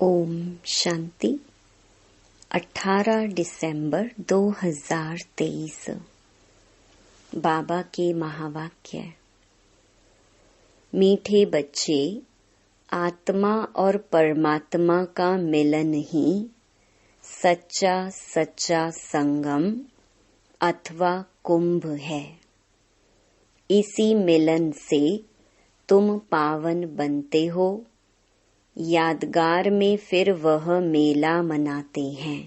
ओम शांति। 18 दिसंबर 2023। बाबा के महावाक्य। मीठे बच्चे, आत्मा और परमात्मा का मिलन ही सच्चा संगम अथवा कुंभ है। इसी मिलन से तुम पावन बनते हो। यादगार में फिर वह मेला मनाते हैं।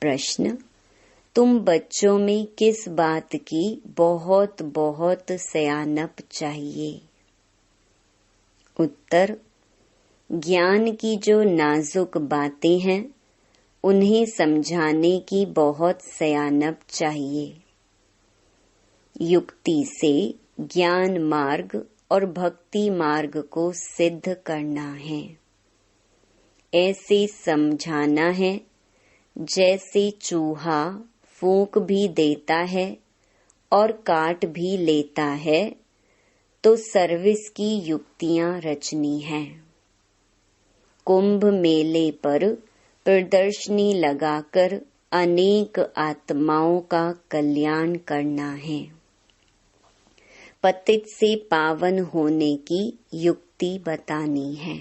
प्रश्न: तुम बच्चों में किस बात की बहुत बहुत सयानप चाहिए? उत्तर: ज्ञान की जो नाजुक बातें हैं उन्हें समझाने की बहुत सयानप चाहिए। युक्ति से ज्ञान मार्ग और भक्ति मार्ग को सिद्ध करना है। ऐसे समझाना है जैसे चूहा फूंक भी देता है और काट भी लेता है, तो सर्विस की युक्तियां रचनी हैं। कुंभ मेले पर प्रदर्शनी लगाकर अनेक आत्माओं का कल्याण करना है। पतित से पावन होने की युक्ति बतानी है।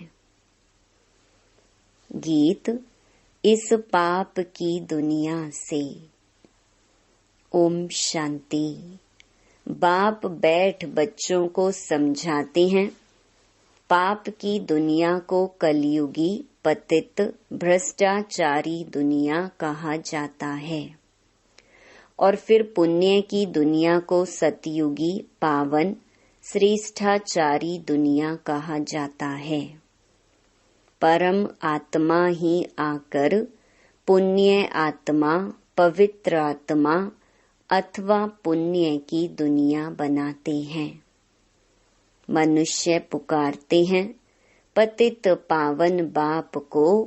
गीत: इस पाप की दुनिया से। ओम शांति। बाप बैठ बच्चों को समझाते हैं। पाप की दुनिया को कलयुगी पतित भ्रष्टाचारी दुनिया कहा जाता है और फिर पुण्य की दुनिया को सतयुगी पावन श्रेष्ठाचारी दुनिया कहा जाता है। परम आत्मा ही आकर पुण्य आत्मा, पवित्र आत्मा अथवा पुण्य की दुनिया बनाते हैं। मनुष्य पुकारते हैं पतित पावन बाप को,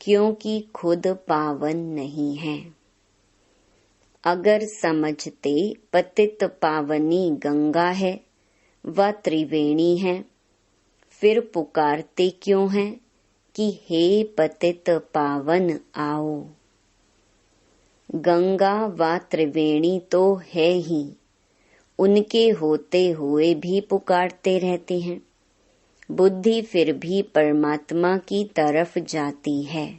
क्योंकि खुद पावन नहीं है। अगर समझते पतित पावनी गंगा है व त्रिवेणी है, फिर पुकारते क्यों हैं कि हे पतित पावन आओ। गंगा व त्रिवेणी तो है ही, उनके होते हुए भी पुकारते रहते हैं। बुद्धि फिर भी परमात्मा की तरफ जाती है।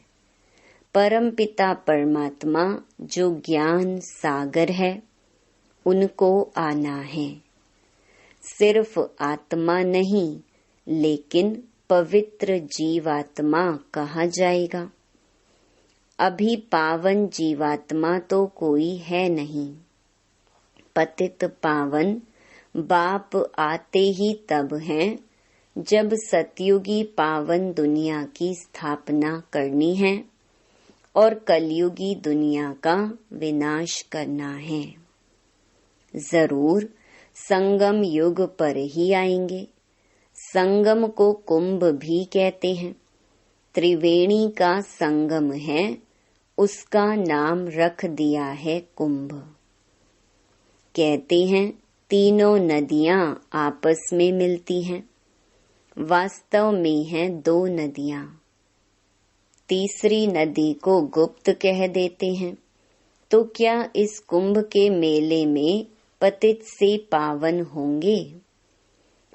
परमपिता परमात्मा जो ज्ञान सागर है, उनको आना है। सिर्फ आत्मा नहीं लेकिन पवित्र जीवात्मा कहा जाएगा। अभी पावन जीवात्मा तो कोई है नहीं। पतित पावन बाप आते ही तब हैं जब सतयुगी पावन दुनिया की स्थापना करनी है और कलयुगी दुनिया का विनाश करना है। जरूर संगम युग पर ही आएंगे। संगम को कुंभ भी कहते हैं। त्रिवेणी का संगम है, उसका नाम रख दिया है कुंभ। कहते हैं तीनों नदियां आपस में मिलती हैं। वास्तव में हैं दो नदियां। तीसरी नदी को गुप्त कह देते हैं। तो क्या इस कुंभ के मेले में पतित से पावन होंगे?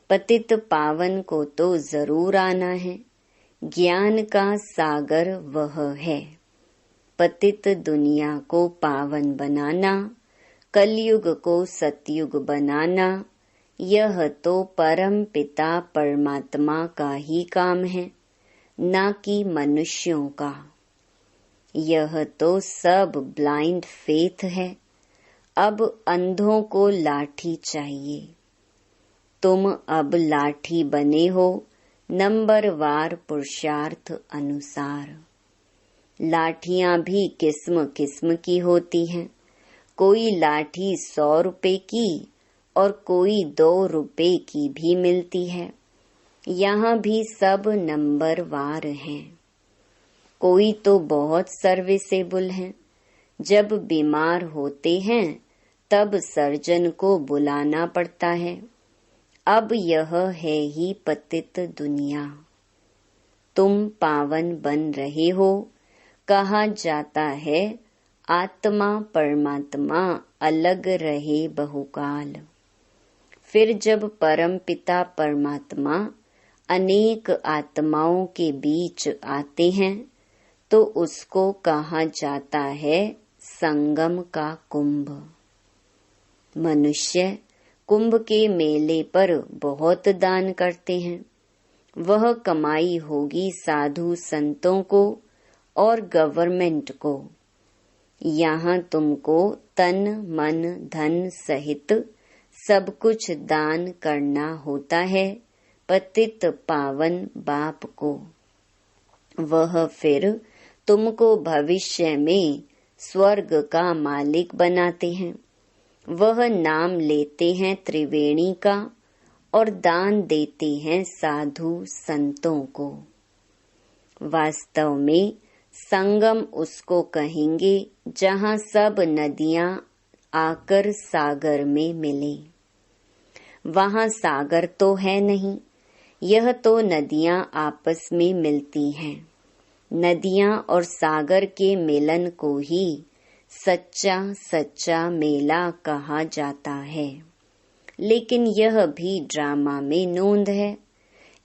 पतित पावन को तो जरूर आना है। ज्ञान का सागर वह है। पतित दुनिया को पावन बनाना, कलयुग को सतयुग बनाना, यह तो परम पिता परमात्मा का ही काम है, ना कि मनुष्यों का। यह तो सब ब्लाइंड फेथ है। अब अंधों को लाठी चाहिए। तुम अब लाठी बने हो नंबरवार पुरुषार्थ अनुसार। लाठियां भी किस्म किस्म की होती हैं। कोई लाठी 100 रुपए की और कोई 2 रुपए की भी मिलती है। यहाँ भी सब नंबरवार हैं। कोई तो बहुत सर्विसेबल हैं। जब बीमार होते हैं तब सर्जन को बुलाना पड़ता है। अब यह है ही पतित दुनिया। तुम पावन बन रहे हो। कहा जाता है आत्मा परमात्मा अलग रहे बहुकाल। फिर जब परम पिता परमात्मा अनेक आत्माओं के बीच आते हैं तो उसको कहा जाता है संगम का कुंभ। मनुष्य कुंभ के मेले पर बहुत दान करते हैं। वह कमाई होगी साधु संतों को और गवर्नमेंट को। यहाँ तुमको तन मन धन सहित सब कुछ दान करना होता है पतित पावन बाप को। वह फिर तुमको भविष्य में स्वर्ग का मालिक बनाते हैं। वह नाम लेते हैं त्रिवेणी का और दान देते हैं साधु संतों को। वास्तव में संगम उसको कहेंगे जहाँ सब नदियाँ आकर सागर में मिले। वहाँ सागर तो है नहीं, यह तो नदियाँ आपस में मिलती हैं। नदियाँ और सागर के मिलन को ही सच्चा सच्चा मेला कहा जाता है। लेकिन यह भी ड्रामा में नोंद है।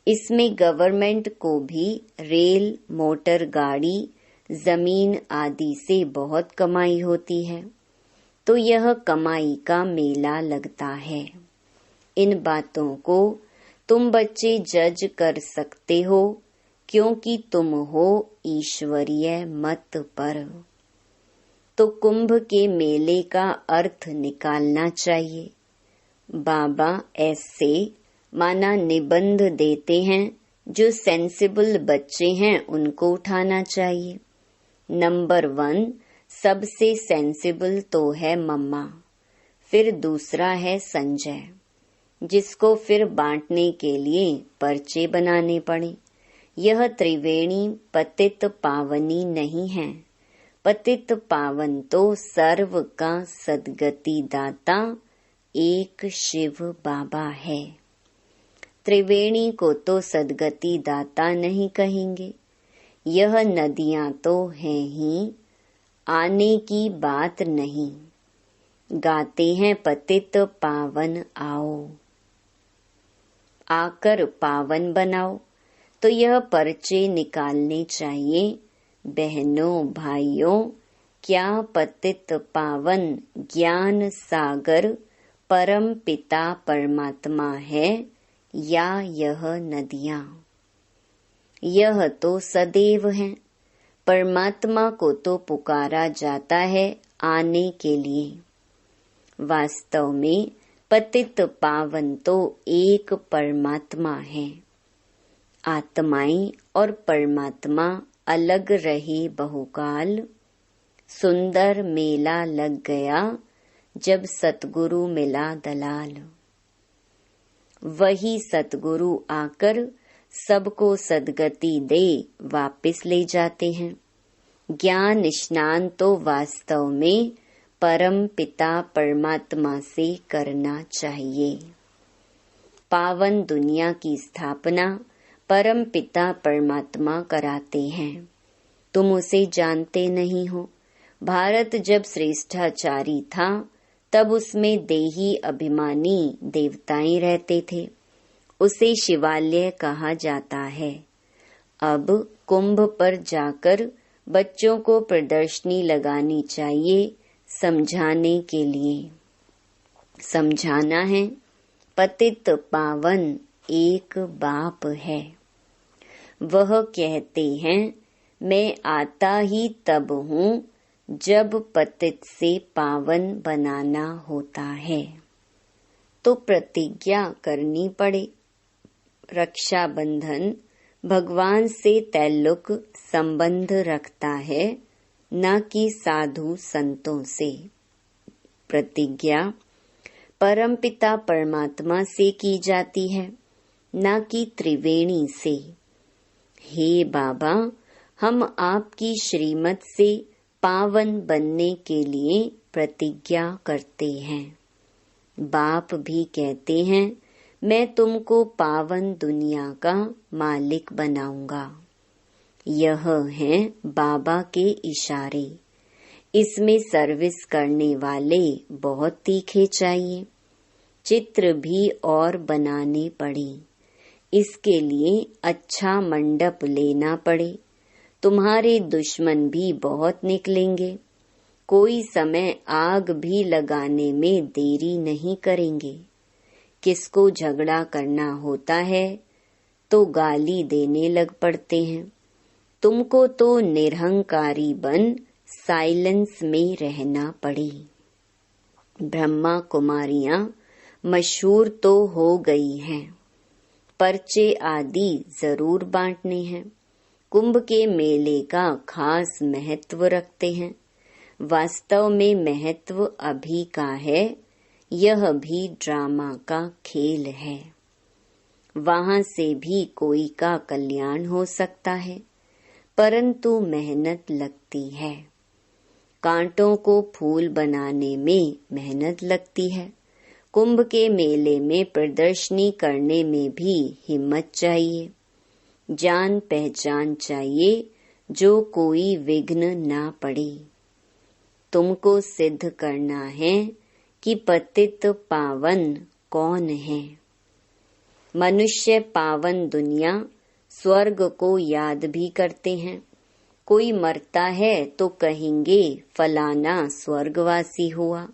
इसमें गवर्नमेंट को भी रेल मोटर गाड़ी जमीन आदि से बहुत कमाई होती है, तो यह कमाई का मेला लगता है। इन बातों को तुम बच्चे जज कर सकते हो क्योंकि तुम हो ईश्वरीय मत पर। तो कुंभ के मेले का अर्थ निकालना चाहिए। बाबा ऐसे माना निबंध देते हैं, जो सेंसिबल बच्चे हैं उनको उठाना चाहिए। नंबर 1 सबसे सेंसिबल तो है मम्मा, फिर दूसरा है संजय, जिसको फिर बांटने के लिए पर्चे बनाने पड़े। यह त्रिवेणी पतित पावनी नहीं है। पतित पावन तो सर्व का सद्गति दाता एक शिव बाबा है। त्रिवेणी को तो सद्गति दाता नहीं कहेंगे। यह नदियाँ तो हैं ही, आने की बात नहीं। गाते हैं पतित पावन आओ, आकर पावन बनाओ। तो यह पर्चे निकालने चाहिए। बहनों भाइयों, क्या पतित पावन ज्ञान सागर परम पिता परमात्मा है या यह नदियाँ? यह तो सदैव है। परमात्मा को तो पुकारा जाता है आने के लिए। वास्तव में पतित पावन तो एक परमात्मा है। आत्माएं और परमात्मा अलग रहे बहुकाल। सुंदर मेला लग गया जब सतगुरु मिला दलाल। वही सतगुरु आकर सबको सद्गति दे वापस ले जाते हैं। ज्ञान स्नान तो वास्तव में परम पिता परमात्मा से करना चाहिए। पावन दुनिया की स्थापना परम पिता परमात्मा कराते हैं। तुम उसे जानते नहीं हो। भारत जब श्रेष्ठाचारी था तब उसमें देही अभिमानी देवताएं रहते थे। उसे शिवालय कहा जाता है। अब कुंभ पर जाकर बच्चों को प्रदर्शनी लगानी चाहिए समझाने के लिए। समझाना है पतित पावन एक बाप है। वह कहते हैं मैं आता ही तब हूँ जब पतित से पावन बनाना होता है। तो प्रतिज्ञा करनी पड़े। रक्षाबंधन भगवान से तल्लुक संबंध रखता है, न कि साधु संतों से। प्रतिज्ञा परमपिता परमात्मा से की जाती है, न कि त्रिवेणी से। हे बाबा, हम आपकी श्रीमत से पावन बनने के लिए प्रतिज्ञा करते हैं। बाप भी कहते हैं मैं तुमको पावन दुनिया का मालिक बनाऊंगा। यह हैं बाबा के इशारे। इसमें सर्विस करने वाले बहुत तीखे चाहिए। चित्र भी और बनाने पड़े। इसके लिए अच्छा मंडप लेना पड़े। तुम्हारे दुश्मन भी बहुत निकलेंगे। कोई समय आग भी लगाने में देरी नहीं करेंगे। किसको झगड़ा करना होता है तो गाली देने लग पड़ते हैं। तुमको तो निरहंकारी बन साइलेंस में रहना पड़े। ब्रह्मा कुमारियां मशहूर तो हो गई हैं। पर्चे आदि जरूर बांटने हैं। कुंभ के मेले का खास महत्व रखते हैं। वास्तव में महत्व अभी का है। यह भी ड्रामा का खेल है। वहां से भी कोई का कल्याण हो सकता है, परंतु मेहनत लगती है। कांटों को फूल बनाने में मेहनत लगती है। कुंभ के मेले में प्रदर्शनी करने में भी हिम्मत चाहिए। जान पहचान चाहिए जो कोई विघ्न ना पड़े। तुमको सिद्ध करना है कि पतित पावन कौन है। मनुष्य पावन दुनिया स्वर्ग को याद भी करते हैं। कोई मरता है तो कहेंगे फलाना स्वर्गवासी हुआ।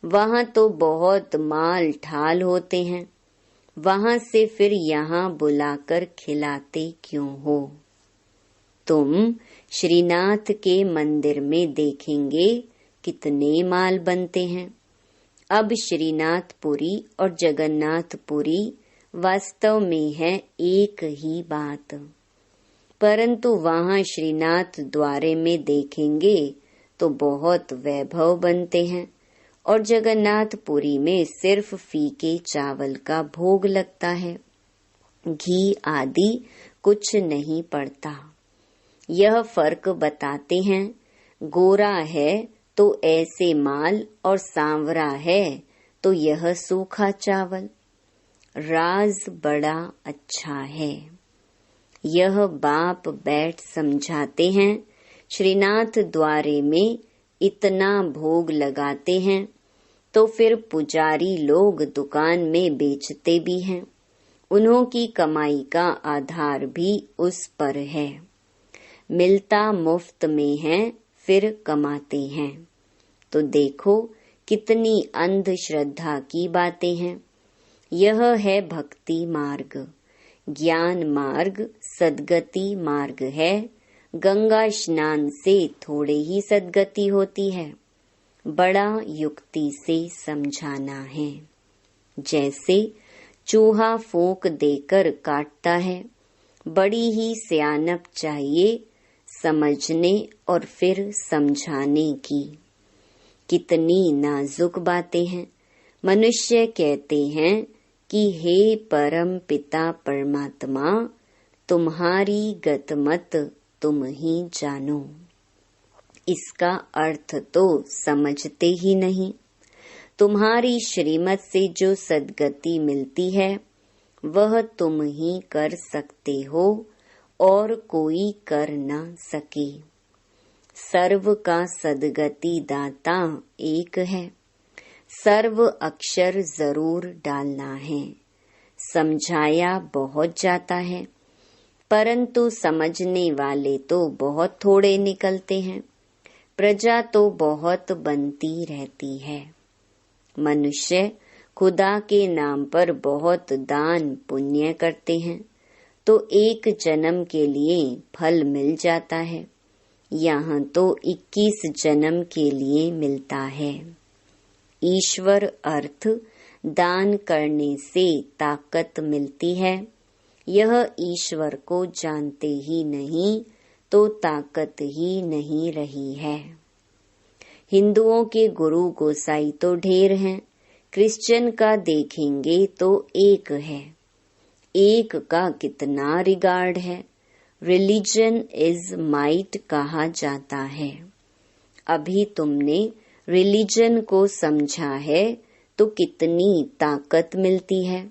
वहां तो बहुत माल ठाल होते हैं। वहां से फिर यहाँ बुलाकर खिलाते क्यों हो। तुम श्रीनाथ के मंदिर में देखेंगे कितने माल बनते हैं। अब श्रीनाथपुरी और जगन्नाथपुरी वास्तव में है एक ही बात, परंतु वहां श्रीनाथ द्वारे में देखेंगे तो बहुत वैभव बनते हैं और जगन्नाथपुरी में सिर्फ फीके चावल का भोग लगता है। घी आदि कुछ नहीं पड़ता। यह फर्क बताते हैं। गोरा है तो ऐसे माल और सांवरा है तो यह सूखा चावल। राज बड़ा अच्छा है। यह बाप बैठ समझाते हैं। श्रीनाथ द्वारे में इतना भोग लगाते हैं तो फिर पुजारी लोग दुकान में बेचते भी हैं। उन्हों की कमाई का आधार भी उस पर है। मिलता मुफ्त में है फिर कमाते हैं। तो देखो कितनी अंधश्रद्धा की बातें हैं। यह है भक्ति मार्ग। ज्ञान मार्ग सद्गति मार्ग है। गंगा स्नान से थोड़े ही सद्गति होती है। बड़ा युक्ति से समझाना है। जैसे चूहा फूंक देकर काटता है। बड़ी ही सियानप चाहिए समझने और फिर समझाने की। कितनी नाजुक बातें हैं। मनुष्य कहते हैं कि हे परम पिता परमात्मा, तुम्हारी गतमत तुम ही जानो। इसका अर्थ तो समझते ही नहीं। तुम्हारी श्रीमत से जो सद्गति मिलती है वह तुम ही कर सकते हो और कोई कर न सके। सर्व का सद्गति दाता एक है। सर्व अक्षर जरूर डालना है। समझाया बहुत जाता है, परंतु समझने वाले तो बहुत थोड़े निकलते हैं। प्रजा तो बहुत बनती रहती है। मनुष्य खुदा के नाम पर बहुत दान पुण्य करते हैं तो एक जन्म के लिए फल मिल जाता है। यहाँ तो 21 जन्म के लिए मिलता है। ईश्वर अर्थ दान करने से ताकत मिलती है। यह ईश्वर को जानते ही नहीं तो ताकत ही नहीं रही है। हिंदुओं के गुरु गोसाई तो ढेर हैं। क्रिश्चियन का देखेंगे तो एक है। एक का कितना रिगार्ड है। रिलीजन इज माइट कहा जाता है। अभी तुमने रिलीजन को समझा है तो कितनी ताकत मिलती है।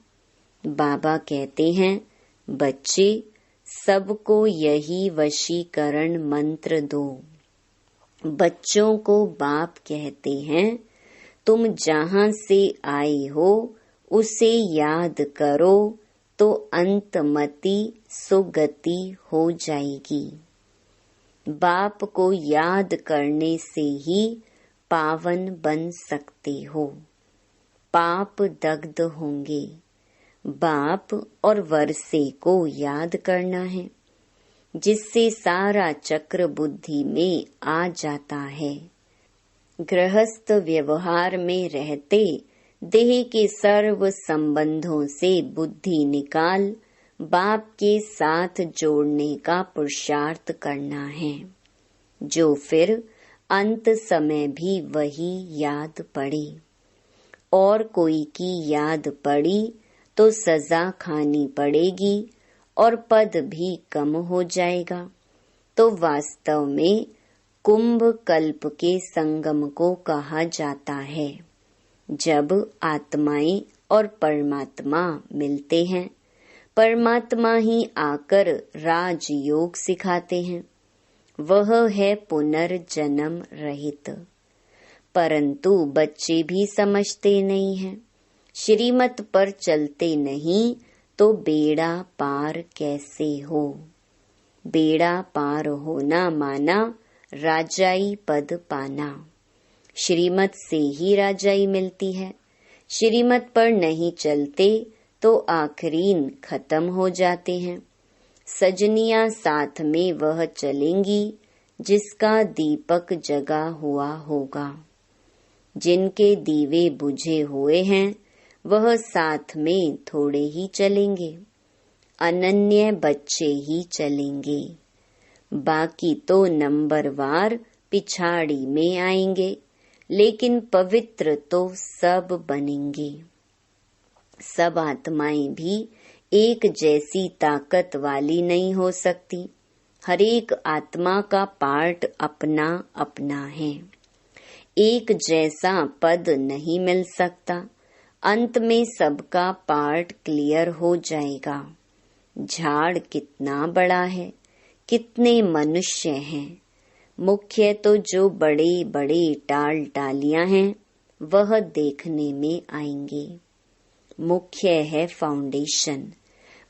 बाबा कहते हैं, बच्चे सबको यही वशीकरण मंत्र दो। बच्चों को बाप कहते हैं, तुम जहाँ से आए हो उसे याद करो तो अंतमति सुगति हो जाएगी। बाप को याद करने से ही पावन बन सकते हो, पाप दग्ध होंगे। बाप और वर्षे को याद करना है, जिससे सारा चक्र बुद्धि में आ जाता है। गृहस्थ व्यवहार में रहते देह के सर्व संबंधों से बुद्धि निकाल बाप के साथ जोड़ने का पुरुषार्थ करना है, जो फिर अंत समय भी वही याद पड़े। और कोई की याद पड़ी तो सजा खानी पड़ेगी और पद भी कम हो जाएगा। तो वास्तव में कुंभ कल्प के संगम को कहा जाता है, जब आत्माएं और परमात्मा मिलते हैं। परमात्मा ही आकर राजयोग सिखाते हैं, वह है पुनर्जन्म रहित। परंतु बच्चे भी समझते नहीं हैं। श्रीमत पर चलते नहीं तो बेड़ा पार कैसे हो। बेड़ा पार होना माना राजाई पद पाना। श्रीमत से ही राजाई मिलती है। श्रीमत पर नहीं चलते तो आखरीन खत्म हो जाते हैं। सजनियां साथ में वह चलेंगी जिसका दीपक जगा हुआ होगा। जिनके दीवे बुझे हुए हैं वह साथ में थोड़े ही चलेंगे, अनन्य बच्चे ही चलेंगे। बाकी तो नंबरवार पिछाड़ी में आएंगे, लेकिन पवित्र तो सब बनेंगे। सब आत्माएं भी एक जैसी ताकत वाली नहीं हो सकती। हर एक आत्मा का पार्ट अपना अपना है। एक जैसा पद नहीं मिल सकता। अंत में सबका पार्ट क्लियर हो जाएगा। झाड़ कितना बड़ा है, कितने मनुष्य हैं। मुख्य तो जो बड़े बड़े टाल टालियां हैं वह देखने में आएंगे। मुख्य है फाउंडेशन,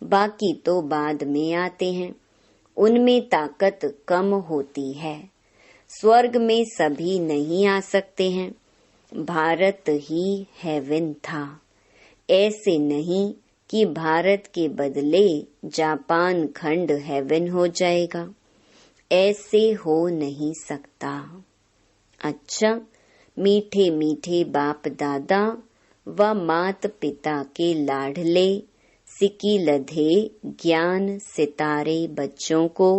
बाकी तो बाद में आते हैं। उनमें ताकत कम होती है। स्वर्ग में सभी नहीं आ सकते हैं। भारत ही हेवन था। ऐसे नहीं कि भारत के बदले जापान खंड हेवन हो जाएगा। ऐसे हो नहीं सकता। अच्छा, मीठे मीठे बाप दादा व मात पिता के लाडले सिकी लधे ज्ञान सितारे बच्चों को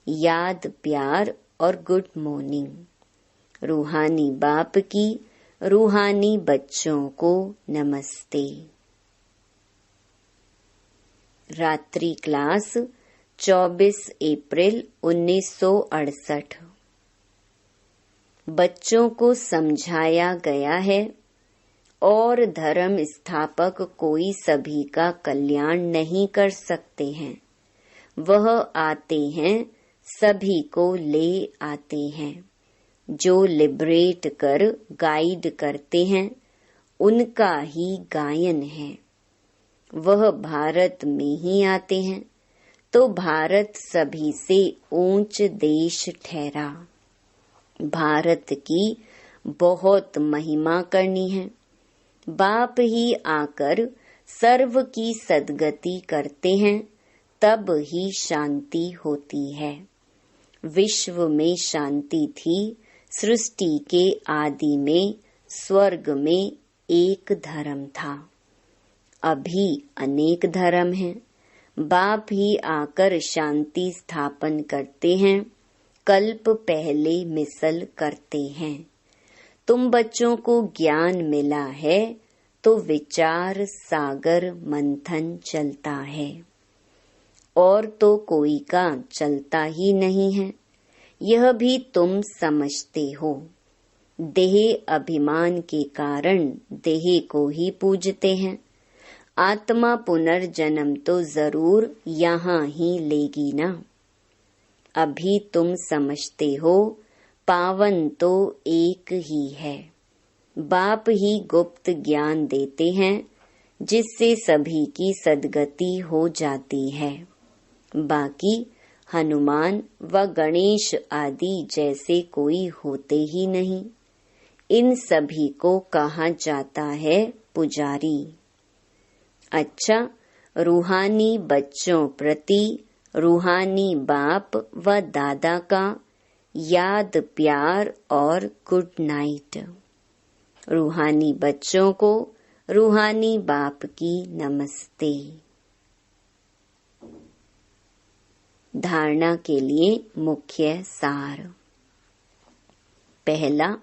याद प्यार और गुड मॉर्निंग। रूहानी बाप की रूहानी बच्चों को नमस्ते। रात्रि क्लास 24 अप्रैल 1968। बच्चों को समझाया गया है और धर्म स्थापक कोई सभी का कल्याण नहीं कर सकते हैं। वह आते हैं, सभी को ले आते हैं। जो लिबरेट कर गाइड करते हैं उनका ही गायन है। वह भारत में ही आते हैं, तो भारत सभी से ऊंच देश ठहरा। भारत की बहुत महिमा करनी है। बाप ही आकर सर्व की सद्गति करते हैं, तब ही शांति होती है। विश्व में शांति थी सृष्टि के आदि में। स्वर्ग में एक धर्म था, अभी अनेक धर्म हैं। बाप ही आकर शांति स्थापन करते हैं, कल्प पहले मिसल करते हैं। तुम बच्चों को ज्ञान मिला है तो विचार सागर मंथन चलता है, और तो कोई का चलता ही नहीं है। यह भी तुम समझते हो। देह अभिमान के कारण देह को ही पूजते हैं। आत्मा पुनर्जन्म तो जरूर यहाँ ही लेगी ना। अभी तुम समझते हो पावन तो एक ही है। बाप ही गुप्त ज्ञान देते हैं जिससे सभी की सद्गति हो जाती है। बाकी हनुमान व गणेश आदि जैसे कोई होते ही नहीं। इन सभी को कहा जाता है पुजारी। अच्छा, रूहानी बच्चों प्रति रूहानी बाप व दादा का याद प्यार और गुड नाइट। रूहानी बच्चों को रूहानी बाप की नमस्ते। धारणा के लिए मुख्य सार। पहला,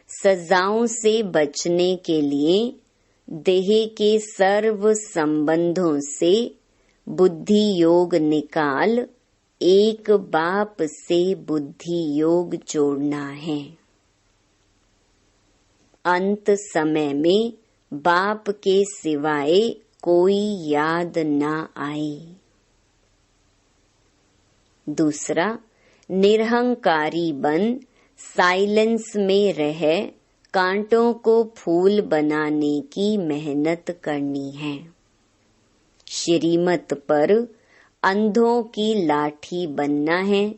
सजाओं से बचने के लिए देह के सर्व संबंधों से बुद्धि योग निकाल एक बाप से बुद्धि योग जोड़ना है। अंत समय में बाप के सिवाय कोई याद ना आए। दूसरा, निरहंकारी बन साइलेंस में रह कांटों को फूल बनाने की मेहनत करनी है। श्रीमत पर अंधों की लाठी बनना है।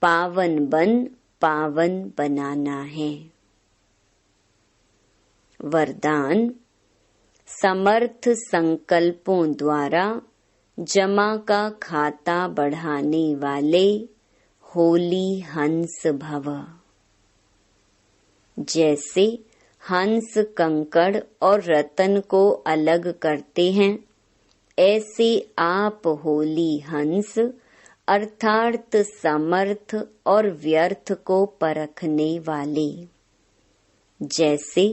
पावन बन पावन बनाना है। वरदान, समर्थ संकल्पों द्वारा जमा का खाता बढ़ाने वाले होली हंस भव। जैसे हंस कंकड़ और रतन को अलग करते हैं, ऐसे आप होली हंस अर्थात समर्थ और व्यर्थ को परखने वाले। जैसे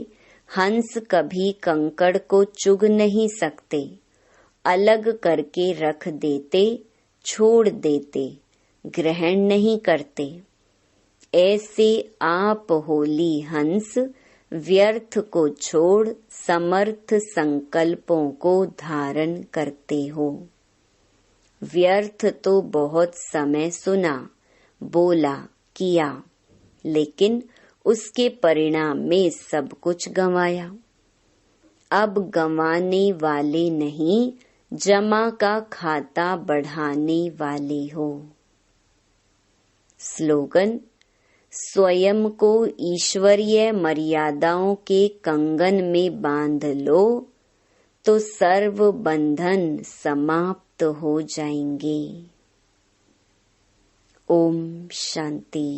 हंस कभी कंकड़ को चुग नहीं सकते, अलग करके रख देते, छोड़ देते, ग्रहण नहीं करते, ऐसे आप होली हंस व्यर्थ को छोड़ समर्थ संकल्पों को धारण करते हो। व्यर्थ तो बहुत समय सुना, बोला, किया, लेकिन उसके परिणाम में सब कुछ गंवाया। अब गंवाने वाले नहीं, जमा का खाता बढ़ाने वाले हो। स्लोगन, स्वयं को ईश्वरीय मर्यादाओं के कंगन में बांध लो तो सर्व बंधन समाप्त हो जाएंगे। ओम शांति।